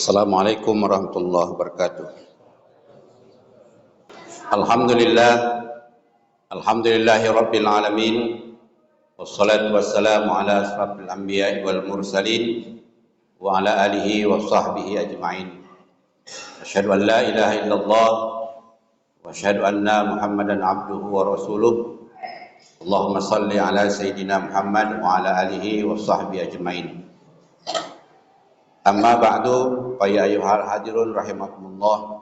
Assalamualaikum warahmatullahi wabarakatuh. Alhamdulillah, alhamdulillahi rabbil alamin. Wassalatu wassalamu ala asrafil anbiya'i wal mursalin wa ala alihi wa sahbihi ajma'in. Asyhadu an la ilaha illallah wa asyhadu anna Muhammadan abduhu wa rasuluh. Allahumma salli ala sayyidina Muhammad wa ala alihi wa sahbihi ajma'in. Amma ba'du, fa ya ayyuhal hadirun rahimakumullah,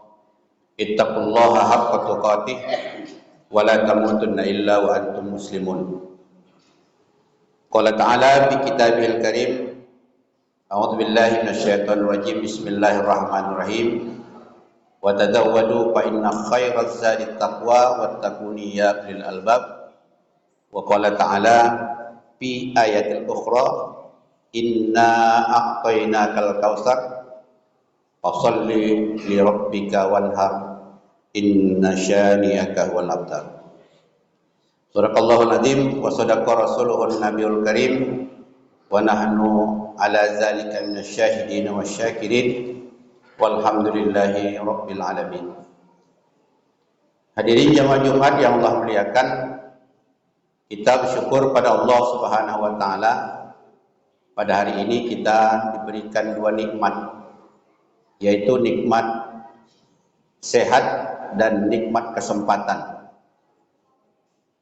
ittaqullaha haqqa tuqatih wa la tamutunna illa wa antum muslimun. Qala ta'ala fi kitabihil karim, a'udzu billahi minasyaitonir rajim, bismillahirrahmanirrahim. Wa tazawwadu fa inna khairaz zadit taqwa wattaquni ya ulil albab. Wa qala ta'ala fi ayatil ukhra, inna a'tainakal kautsar fasholli li rabbika wanhar inna syani'aka huwal abtar. Sadaqallahul azim wa sadaqa rasuluhun nabiyul karim wa nahnu ala zalika minasyahidin wasyakirin walhamdulillahi rabbil alamin. Hadirin jamaah Jumat yang Allah muliakan, kita bersyukur pada Allah Subhanahu wa taala. Pada hari ini kita diberikan dua nikmat, yaitu nikmat sehat dan nikmat kesempatan.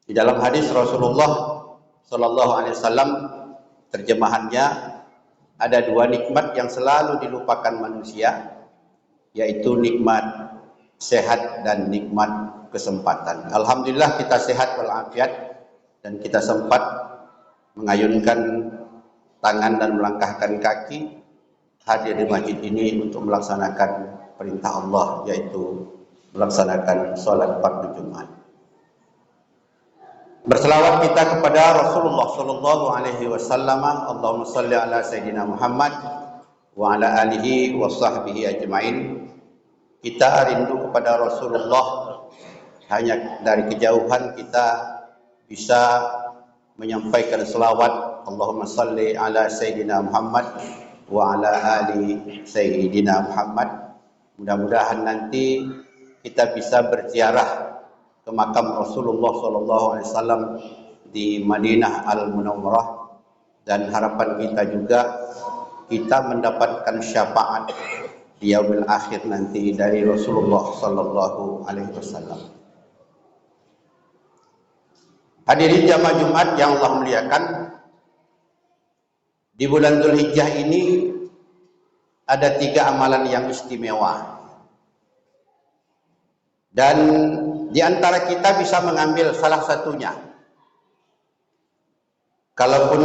Di dalam hadis Rasulullah Sallallahu Alaihi Wasallam, terjemahannya, ada dua nikmat yang selalu dilupakan manusia, yaitu nikmat sehat dan nikmat kesempatan. Alhamdulillah kita sehat walafiat dan kita sempat mengayunkan tangan dan melangkahkan kaki hadir di masjid ini untuk melaksanakan perintah Allah, yaitu melaksanakan sholat fardu Jumat. Berselawat kita kepada Rasulullah Sallallahu Alaihi Wasallam. Allahumma salli ala Sayyidina Muhammad wa ala alihi wa sahbihi ajma'in. Kita rindu kepada Rasulullah, hanya dari kejauhan kita bisa menyampaikan selawat Allahumma salli ala Sayyidina Muhammad wa ala ali Sayyidina Muhammad. Mudah-mudahan nanti kita bisa berziarah ke makam Rasulullah SAW di Madinah Al-Munawwarah, dan harapan kita juga kita mendapatkan syafaat di yaumil akhir nanti dari Rasulullah SAW. Hadirin jamaah Jumat yang Allah muliakan, di bulan Dzulhijjah ini ada 3 amalan yang istimewa, dan di antara kita bisa mengambil salah satunya. Kalaupun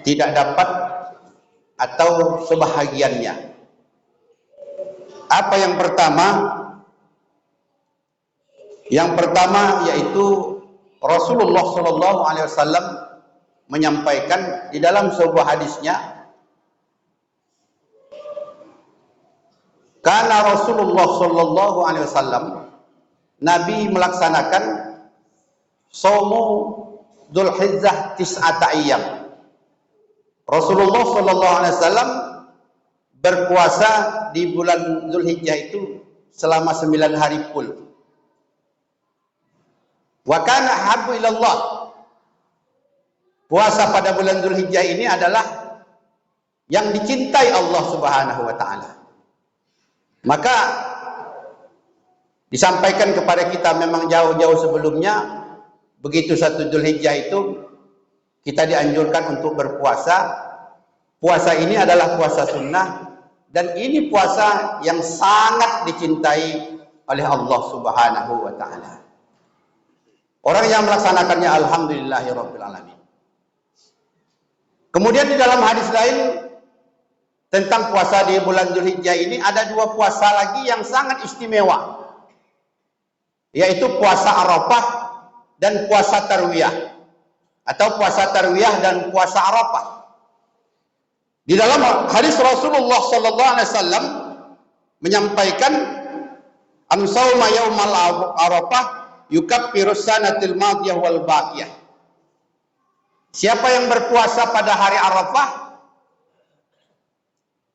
tidak dapat atau sebahagiannya. Apa yang pertama? Yang pertama yaitu Rasulullah Sallallahu Alaihi Wasallam menyampaikan di dalam sebuah hadisnya, karena Rasulullah Sallallahu Alaihi Wasallam, Nabi melaksanakan Shaumu Dzulhijjah tis'ata ayyam. Rasulullah Sallallahu Alaihi Wasallam berpuasa di bulan Dzulhijjah itu selama 9 hari full. Wa kana habbu ilallah. Puasa pada bulan Dzulhijjah ini adalah yang dicintai Allah Subhanahu wa taala. Maka disampaikan kepada kita memang jauh-jauh sebelumnya, begitu 1 Dzulhijjah itu kita dianjurkan untuk berpuasa. Puasa ini adalah puasa sunnah, dan ini puasa yang sangat dicintai oleh Allah Subhanahu wa taala. Orang yang melaksanakannya alhamdulillahirabbil alamin. Kemudian di dalam hadis lain tentang puasa di bulan Dzulhijjah ini ada 2 puasa lagi yang sangat istimewa, yaitu puasa Arafah dan puasa Tarwiyah, atau puasa Tarwiyah dan puasa Arafah. Di dalam hadis Rasulullah Sallallahu Alaihi Wasallam menyampaikan, amsauma yaumal Arafah yukaffirus sanatil madiyah wal baqiyah. Siapa yang berpuasa pada hari Arafah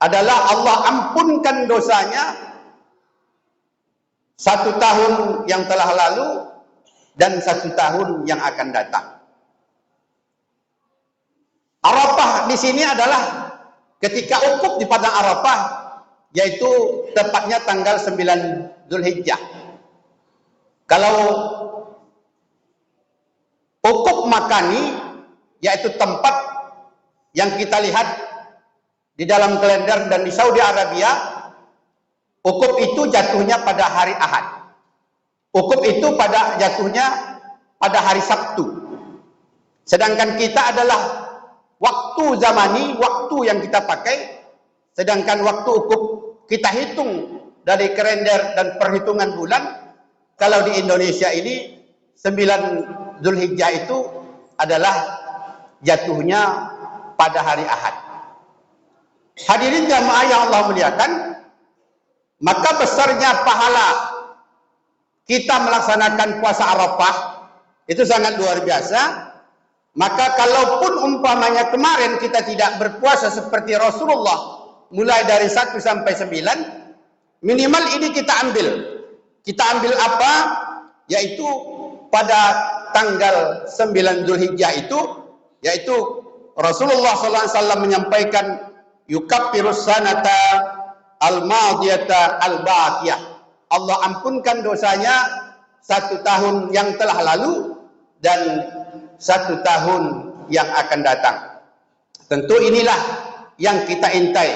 adalah Allah ampunkan dosanya 1 tahun yang telah lalu dan 1 tahun yang akan datang. Arafah di sini adalah ketika ukuf di padang Arafah, yaitu tepatnya tanggal 9 Zulhijjah. Kalau ukuf makani, yaitu tempat yang kita lihat di dalam kalender dan di Saudi Arabia, ukuf itu jatuhnya pada hari Ahad. Ukuf itu jatuhnya pada hari Sabtu. Sedangkan kita adalah waktu zamani, waktu yang kita pakai, sedangkan waktu ukuf kita hitung dari kalender dan perhitungan bulan. Kalau di Indonesia ini 9 Zulhijjah itu adalah jatuhnya pada hari Ahad. Hadirin jamaah yang Allah muliakan, maka besarnya pahala kita melaksanakan puasa Arafah itu sangat luar biasa. Maka kalaupun umpamanya kemarin kita tidak berpuasa seperti Rasulullah mulai dari 1 sampai 9, minimal ini kita ambil. Kita ambil apa? Yaitu pada tanggal 9 Zulhijjah itu, yaitu Rasulullah SAW menyampaikan yukaffirus sanata al-madiyata al-baqiyah. Allah ampunkan dosanya 1 tahun yang telah lalu dan 1 tahun yang akan datang. Tentu inilah yang kita intai.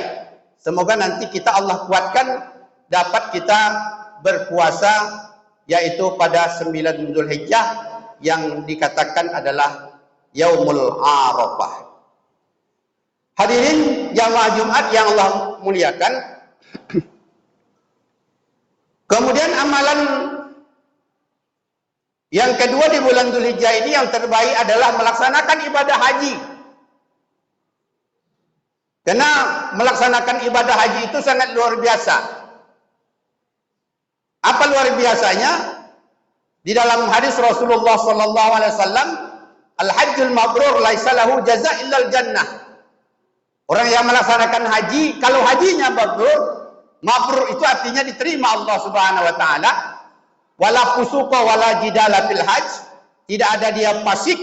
Semoga nanti kita Allah kuatkan dapat kita berpuasa, yaitu pada 9 Zulhijjah yang dikatakan adalah Yaumul Arafah. Hadirin jamaah Jumat yang Allah muliakan. Kemudian amalan yang kedua di bulan Zulhijjah ini yang terbaik adalah melaksanakan ibadah haji. Karena melaksanakan ibadah haji itu sangat luar biasa. Apa luar biasanya? Di dalam hadis Rasulullah SAW, al-hajjul mabrur laisa lahu jaza illal jannah. Orang yang melaksanakan haji, kalau hajinya mabrur itu artinya diterima Allah Subhanahu wa taala. Wala fusuqa wala jidala fil hajj, tidak ada dia fasik,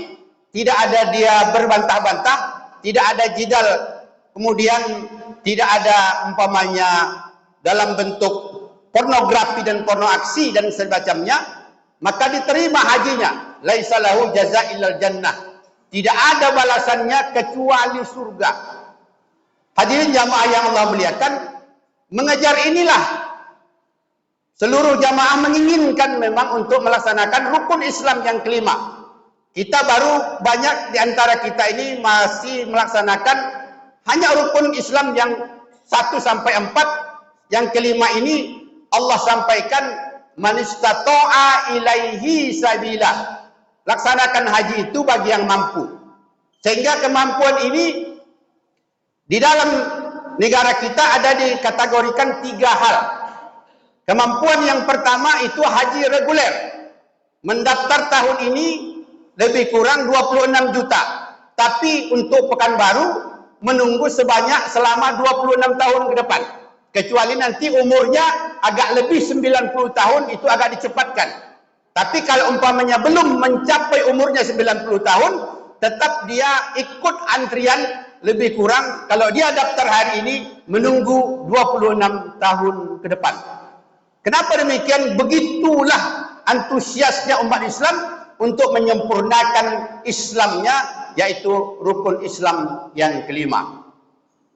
tidak ada dia berbantah-bantah, tidak ada jidal, kemudian tidak ada umpamanya dalam bentuk pornografi dan pornoaksi dan semacamnya, maka diterima hajinya. Laisa lahu jaza illal jannah, tidak ada balasannya kecuali surga. Hadirin jamaah yang Allah muliakan, mengejar inilah seluruh jamaah menginginkan memang untuk melaksanakan rukun Islam yang kelima. Kita baru banyak di antara kita ini masih melaksanakan hanya rukun Islam yang 1 sampai 4. Yang kelima ini Allah sampaikan man istata'a ilaihi sabila. Laksanakan haji itu bagi yang mampu. Sehingga kemampuan ini di dalam negara kita ada dikategorikan 3 hal. Kemampuan yang pertama itu haji reguler. Mendaftar tahun ini lebih kurang 26 juta. Tapi untuk Pekanbaru menunggu selama 26 tahun ke depan. Kecuali nanti umurnya agak lebih 90 tahun, itu agak dicepatkan. Tapi kalau umpamanya belum mencapai umurnya 90 tahun, tetap dia ikut antrian lebih kurang. Kalau dia daftar hari ini menunggu 26 tahun ke depan. Kenapa demikian? Begitulah antusiasnya umat Islam untuk menyempurnakan Islamnya, yaitu rukun Islam yang kelima.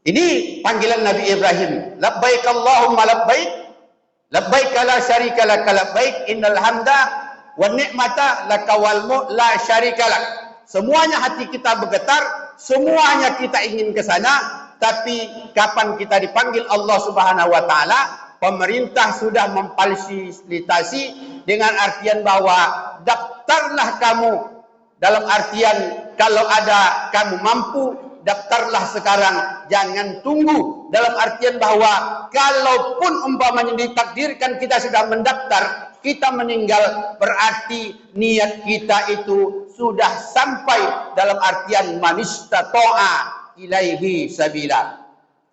Ini panggilan Nabi Ibrahim. Labbaik Allahumma labbaik, labbaik la syarika laka labbaik, innal hamda wan ni'mata laka wal mulk la syarika lak. Semuanya hati kita bergetar, semuanya kita ingin ke sana, tapi kapan kita dipanggil Allah Subhanahu wa taala, pemerintah sudah memfasilitasi dengan artian bahwa daftarlah kamu, dalam artian kalau ada kamu mampu, daftarlah sekarang, jangan tunggu. Dalam artian bahwa kalaupun umpamanya ditakdirkan kita sudah mendaftar, kita meninggal, berarti niat kita itu sudah sampai dalam artian manistata'a ilaihi sabila.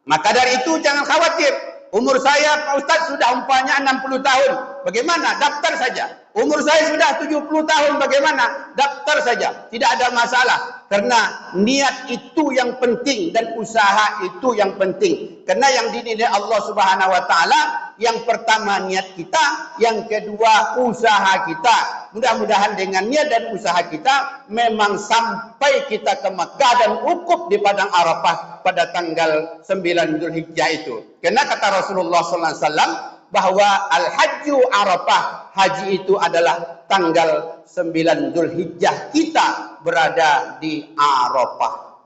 Maka dari itu jangan khawatir. Umur saya Pak Ustaz sudah umpamanya 60 tahun. Bagaimana? Daftar saja. Umur saya sudah 70 tahun. Bagaimana? Daftar saja. Tidak ada masalah. Karena niat itu yang penting dan usaha itu yang penting. Karena yang dinilai Allah Subhanahu wa taala yang pertama niat kita, yang kedua usaha kita. Mudah-mudahan dengan niat dan usaha kita memang sampai kita ke Makkah dan wukuf di padang Arafah pada tanggal 9 Dzulhijjah itu. Karena kata Rasulullah sallallahu alaihi wasallam bahwa al-hajju Arafah, haji itu adalah tanggal 9 Dzulhijjah kita berada di Arafah.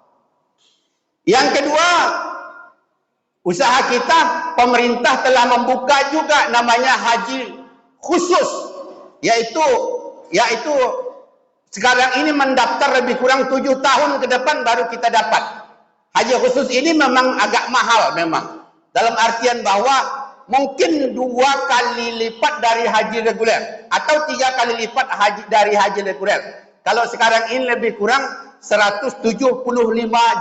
Yang kedua, usaha kita, pemerintah telah membuka juga namanya haji khusus, yaitu sekarang ini mendaftar lebih kurang 7 tahun ke depan baru kita dapat. Haji khusus ini memang agak mahal memang. Dalam artian bahwa mungkin 2 kali lipat dari haji reguler atau 3 kali lipat dari haji reguler. Kalau sekarang ini lebih kurang 175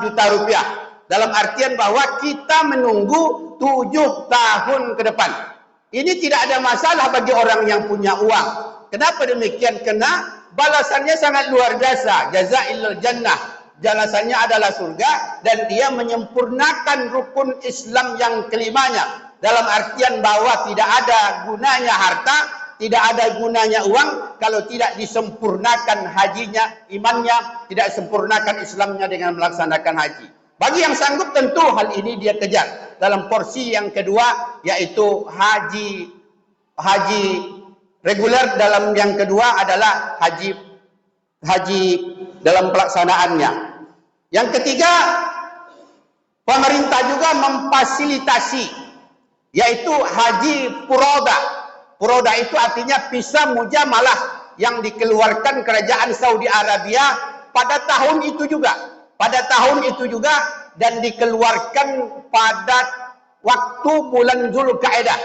juta rupiah. Dalam artian bahwa kita menunggu 7 tahun ke depan. Ini tidak ada masalah bagi orang yang punya uang. Kenapa demikian? Karena balasannya sangat luar biasa. Jazaa'il jannah. Balasannya adalah surga dan dia menyempurnakan rukun Islam yang kelimanya. Dalam artian bahwa tidak ada gunanya harta, tidak ada gunanya uang kalau tidak disempurnakan hajinya, imannya, tidak sempurnakan Islamnya dengan melaksanakan haji. Bagi yang sanggup tentu hal ini dia kejar. Dalam porsi yang kedua yaitu haji reguler, dalam yang kedua adalah haji dalam pelaksanaannya. Yang ketiga, pemerintah juga memfasilitasi yaitu haji furoda. Furoda itu artinya visa mujamalah yang dikeluarkan kerajaan Saudi Arabia pada tahun itu juga. Dan dikeluarkan pada waktu bulan Zulkaidah.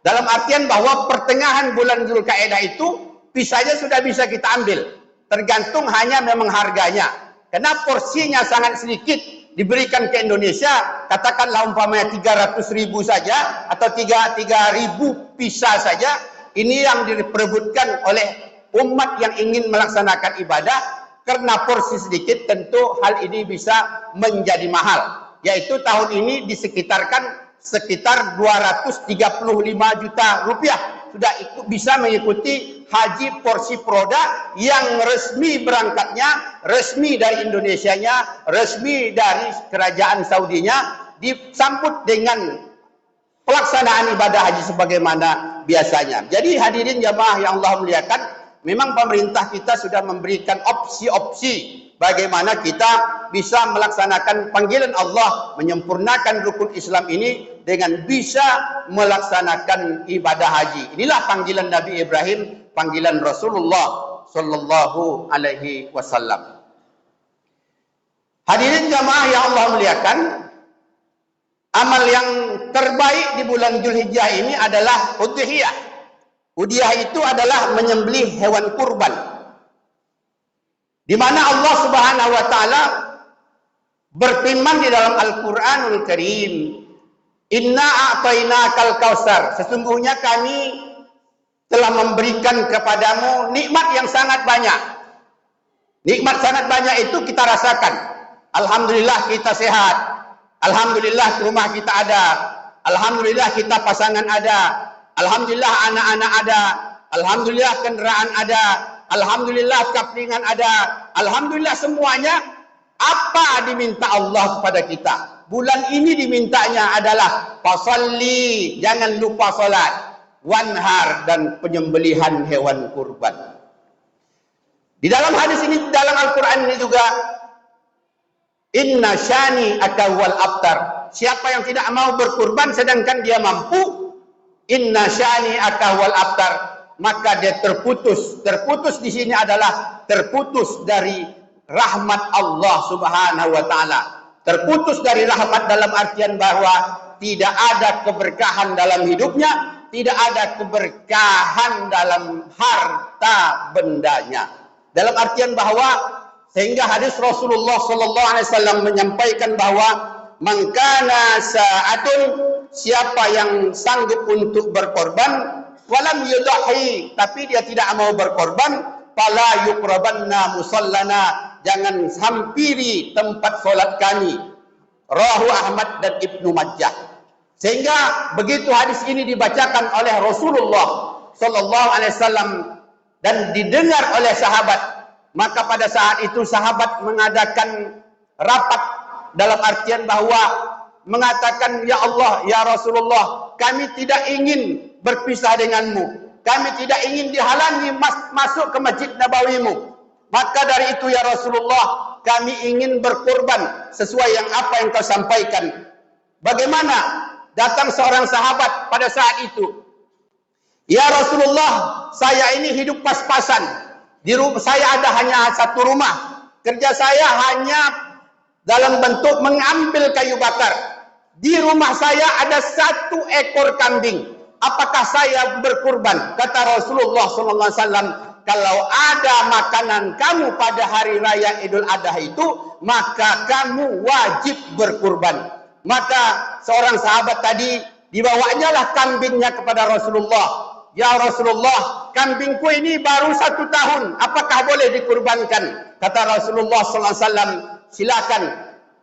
Dalam artian bahwa pertengahan bulan Zulkaidah itu visanya sudah bisa kita ambil. Tergantung hanya memang harganya. Karena porsinya sangat sedikit diberikan ke Indonesia, katakanlah umpamanya 300.000 saja atau 3.000 visa saja. Ini yang diperebutkan oleh umat yang ingin melaksanakan ibadah. Karena porsi sedikit tentu hal ini bisa menjadi mahal. Yaitu tahun ini sekitar 235 juta rupiah. Sudah bisa mengikuti haji porsi proda yang resmi berangkatnya, resmi dari Indonesianya, resmi dari kerajaan Saudinya, disambut dengan pelaksanaan ibadah haji sebagaimana biasanya. Jadi hadirin jamaah yang Allah muliakan, memang pemerintah kita sudah memberikan opsi-opsi bagaimana kita bisa melaksanakan panggilan Allah, menyempurnakan rukun Islam ini dengan bisa melaksanakan ibadah haji. Inilah panggilan Nabi Ibrahim, panggilan Rasulullah sallallahu alaihi wasallam. Hadirin jamaah yang Allah muliakan, amal yang terbaik di bulan Dzulhijjah ini adalah udhiyah. Udhiyah itu adalah menyembelih hewan kurban. Di mana Allah Subhanahu wa taala berfirman di dalam Al-Qur'anul Karim, "Inna a'tainakal kautsar." Sesungguhnya kami telah memberikan kepadamu nikmat yang sangat banyak. Nikmat sangat banyak itu kita rasakan. Alhamdulillah kita sehat. Alhamdulillah rumah kita ada. Alhamdulillah kita pasangan ada. Alhamdulillah anak-anak ada. Alhamdulillah kendaraan ada. Alhamdulillah kaplingan ada. Alhamdulillah semuanya. Apa diminta Allah kepada kita? Bulan ini dimintanya adalah fasalli, jangan lupa salat, wanhar, dan penyembelihan hewan kurban. Di dalam hadis ini, dalam Al-Quran ini juga, inna syani akawal abtar. Siapa yang tidak mau berkurban sedangkan dia mampu, inna syani akawal abtar, maka dia terputus. Terputus di sini adalah terputus dari rahmat Allah Subhanahu wa taala. Terputus dari rahmat dalam artian bahwa tidak ada keberkahan dalam hidupnya, tidak ada keberkahan dalam harta bendanya. Dalam artian bahwa sehingga hadis Rasulullah sallallahu alaihi wasallam menyampaikan bahwa man kana sa'atun, siapa yang sanggup untuk berkorban, walam yudhi, tapi dia tidak mau berkorban, fala yuqrabanna musallana, jangan hampiri tempat solat kami. Rawahu Ahmad dan Ibnu Majah. Sehingga begitu hadis ini dibacakan oleh Rasulullah sallallahu alaihi wasallam dan didengar oleh sahabat, maka pada saat itu sahabat mengadakan rapat dalam artian bahwa mengatakan, ya Allah, ya Rasulullah, kami tidak ingin berpisah denganmu, kami tidak ingin dihalangi masuk ke Masjid Nabawimu. Maka dari itu ya Rasulullah, kami ingin berkorban sesuai yang apa yang kau sampaikan. Bagaimana? Datang seorang sahabat pada saat itu, ya Rasulullah, saya ini hidup pas-pasan. Di rumah saya ada hanya satu rumah. Kerja saya hanya dalam bentuk mengambil kayu bakar. Di rumah saya ada 1 ekor kambing. Apakah saya berkurban? Kata Rasulullah SAW, kalau ada makanan kamu pada hari raya Idul Adha itu, maka kamu wajib berkurban. Maka seorang sahabat tadi dibawanya lah kambingnya kepada Rasulullah. Ya Rasulullah, kambingku ini baru 1 tahun, apakah boleh dikurbankan? Kata Rasulullah SAW, silakan,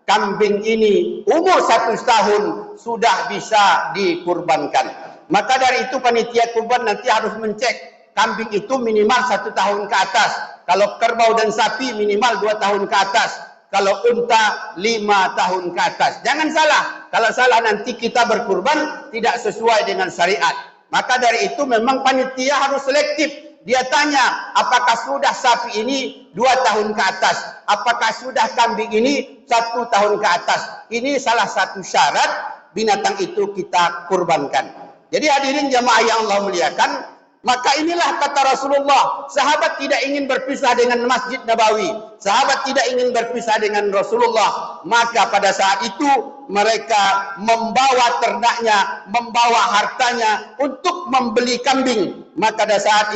kambing ini umur 1 tahun sudah bisa dikurbankan. Maka dari itu panitia kurban nanti harus mencek kambing itu minimal 1 tahun ke atas. Kalau kerbau dan sapi minimal 2 tahun ke atas. Kalau unta 5 tahun ke atas. Jangan salah. Kalau salah nanti kita berkurban tidak sesuai dengan syariat. Maka dari itu memang panitia harus selektif. Dia tanya, apakah sudah sapi ini 2 tahun ke atas? Apakah sudah kambing ini 1 tahun ke atas? Ini salah satu syarat binatang itu kita kurbankan. Jadi hadirin jamaah yang Allah muliakan, maka inilah kata Rasulullah, sahabat tidak ingin berpisah dengan Masjid Nabawi, sahabat tidak ingin berpisah dengan Rasulullah. Maka pada saat itu mereka membawa ternaknya, membawa hartanya untuk membeli kambing. Maka pada saat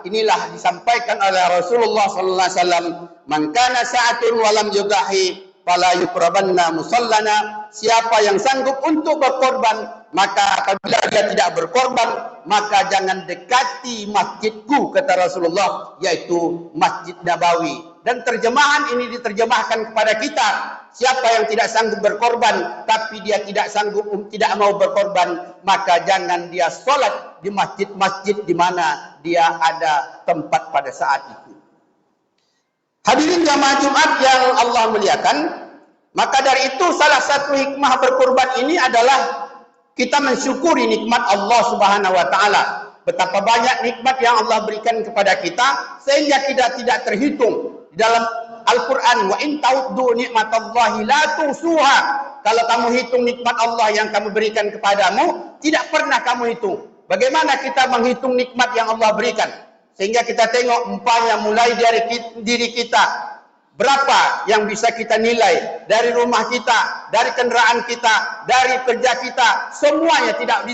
inilah disampaikan oleh Rasulullah sallallahu alaihi wasallam, man kana sa'atun wa lam yudahi fala yuqrabanna musallana, siapa yang sanggup untuk berkorban, maka apabila dia tidak berkorban, maka jangan dekati masjidku, kata Rasulullah, yaitu Masjid Nabawi. Dan terjemahan ini diterjemahkan kepada kita, siapa yang tidak sanggup berkorban, tapi dia tidak sanggup, tidak mau berkorban, maka jangan dia sholat di masjid-masjid di mana dia ada tempat pada saat itu. Hadirin jamaah Jumat yang Allah muliakan, maka dari itu salah satu hikmah berkorban ini adalah kita mensyukuri nikmat Allah Subhanahu wa taala. Betapa banyak nikmat yang Allah berikan kepada kita sehingga kita tidak terhitung. Di dalam Al-Qur'an, wa in ta'uddu nikmatallahi la tuhsuha. Kalau kamu hitung nikmat Allah yang kami berikan kepadamu, tidak pernah kamu hitung. Bagaimana kita menghitung nikmat yang Allah berikan? Sehingga kita tengok umpamanya mulai dari diri kita, berapa yang bisa kita nilai dari rumah kita, dari kendaraan kita, dari kerja kita, semuanya tidak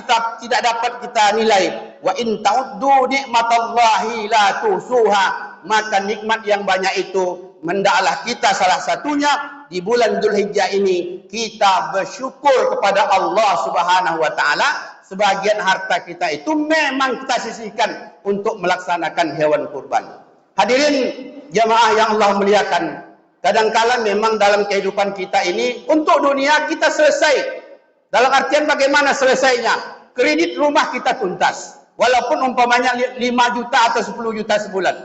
dapat kita nilai. Wa in ta'uddu nikmatallahi la tuhsuha, maka nikmat yang banyak itu hendaklah kita salah satunya di bulan Dzulhijjah ini kita bersyukur kepada Allah Subhanahu wa taala. Sebagian harta kita itu memang kita sisihkan untuk melaksanakan hewan kurban. Hadirin jamaah yang Allah muliakan, kadangkala memang dalam kehidupan kita ini untuk dunia kita selesai. Dalam artian bagaimana selesainya? Kredit rumah kita tuntas, walaupun umpamanya 5 juta atau 10 juta sebulan.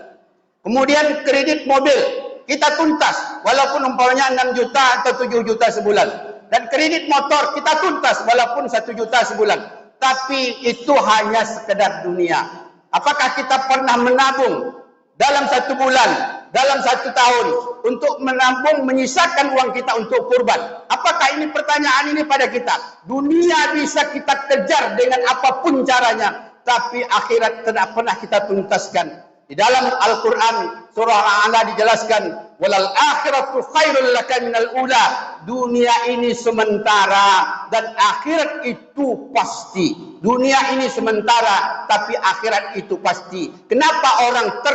Kemudian kredit mobil kita tuntas, walaupun umpamanya 6 juta atau 7 juta sebulan. Dan kredit motor kita tuntas, walaupun 1 juta sebulan. Tapi itu hanya sekedar dunia. Apakah kita pernah menabung dalam 1 bulan, dalam 1 tahun untuk menabung, menyisakan uang kita untuk kurban? Apakah ini pertanyaan ini pada kita? Dunia bisa kita kejar dengan apapun caranya, tapi akhirat tidak pernah kita tuntaskan. Di dalam Al-Quran surah Al-A'la dijelaskan, walal akhiratu khairul laka minal ula. Dunia ini sementara dan akhirat itu pasti. Dunia ini sementara tapi akhirat itu pasti. Kenapa orang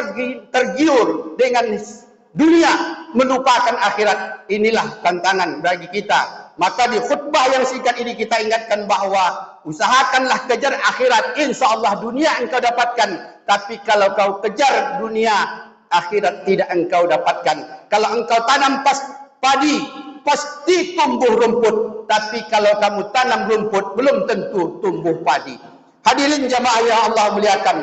tergiur dengan dunia melupakan akhirat? Inilah tantangan bagi kita. Maka di khutbah yang singkat ini kita ingatkan bahawa usahakanlah kejar akhirat, insya-Allah dunia engkau dapatkan. Tapi kalau kau kejar dunia, akhirat tidak engkau dapatkan. Kalau engkau tanam padi, pasti tumbuh rumput. Tapi kalau kamu tanam rumput, belum tentu tumbuh padi. Hadirin jamaah yang Allah muliakan.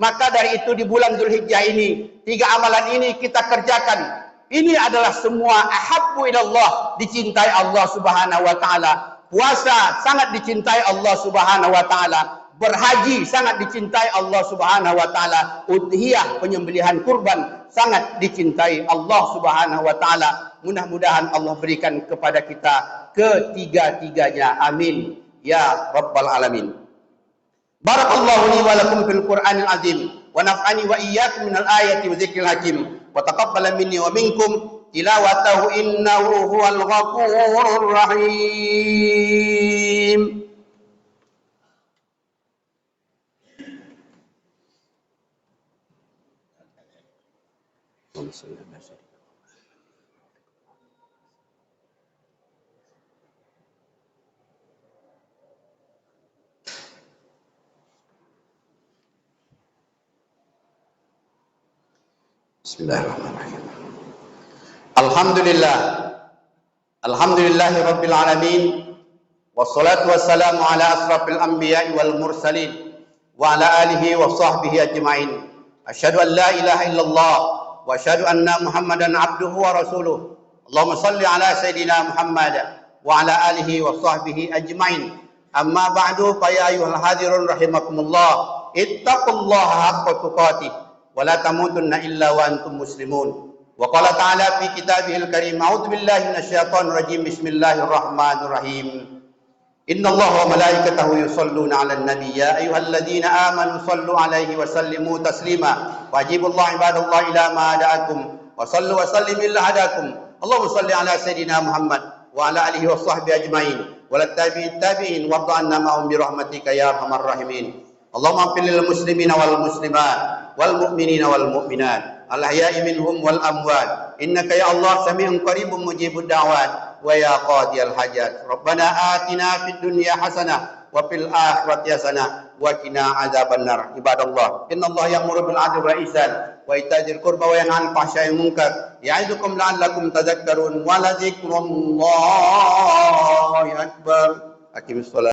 Maka dari itu di bulan Zulhijjah ini, 3 amalan ini kita kerjakan. Ini adalah semua ahabbu ilallah, dicintai Allah Subhanahu wa taala. Puasa sangat dicintai Allah Subhanahu wa taala. Berhaji sangat dicintai Allah Subhanahu wa taala. Udhiyah, penyembelihan kurban, sangat dicintai Allah Subhanahu wa taala. Mudah-mudahan Allah berikan kepada kita ketiga-tiganya. Amin ya rabbal alamin. Barakallahu li wa lakum fil Qur'anil azim wa naf'ani wa iyyakum minal ayati wa dzikril hakim wa taqabbala minni wa minkum tilawatahu innahu huwal ghafurur rahim. Bismillahirrahmanirrahim. Alhamdulillahi rabbil alamin, wassalatu wassalamu ala asrafil anbiya'i wal mursalin wa ala alihi wa sahbihi ajma'in. Asyhadu an la ilaha illallah wa asyhadu anna Muhammadan abduhu wa rasuluh. Allahumma salli ala sayidina Muhammad wa ala alihi wa sahbihi ajma'in. Amma ba'du, fa ya ayyuhal hadirun rahimakumullah, ittaqullaha haqqa tuqatih wa la tamutunna illa wa antum muslimun. Wa qala ta'ala fi kitabihil karim, a'udzu billahi minasyaitonir rajim, bismillahirrahmanirrahim. Innallaha wa malaikatahu yusholluna 'alan nabiy, ya ayyuhalladzina amanu shallu 'alaihi wa sallimu taslima. Wajibullahi ibadallahi ila ma da'akum wa sallu wa sallimu illa hadakum. Allahumma shalli 'ala sayidina Muhammad wa 'ala alihi wa sahbihi ajma'in wa lat tabi'in warda 'anna ma'hum bi rahmatika ya arhamar rahimin. Allahumma ighfir lil muslimina wal muslimat wal mu'minina wal mu'minat al ahya'i minhum wal amwat, innaka ya Allah sami'un qaribun mujibud da'wat wa ya qadiyal hajat. Rabbana atina fid dunya hasanah wa fil akhirati hasanah wa qina adzabannar. Ibadallah, innallaha ya'muru bil 'adli wal ihsan wa ita'i dzil qurba wa yanha 'anil fahsya'i wal munkar ya'idukum la'allakum tadhakkarun wa la dzikrullahi akbar. Aqimus shalah.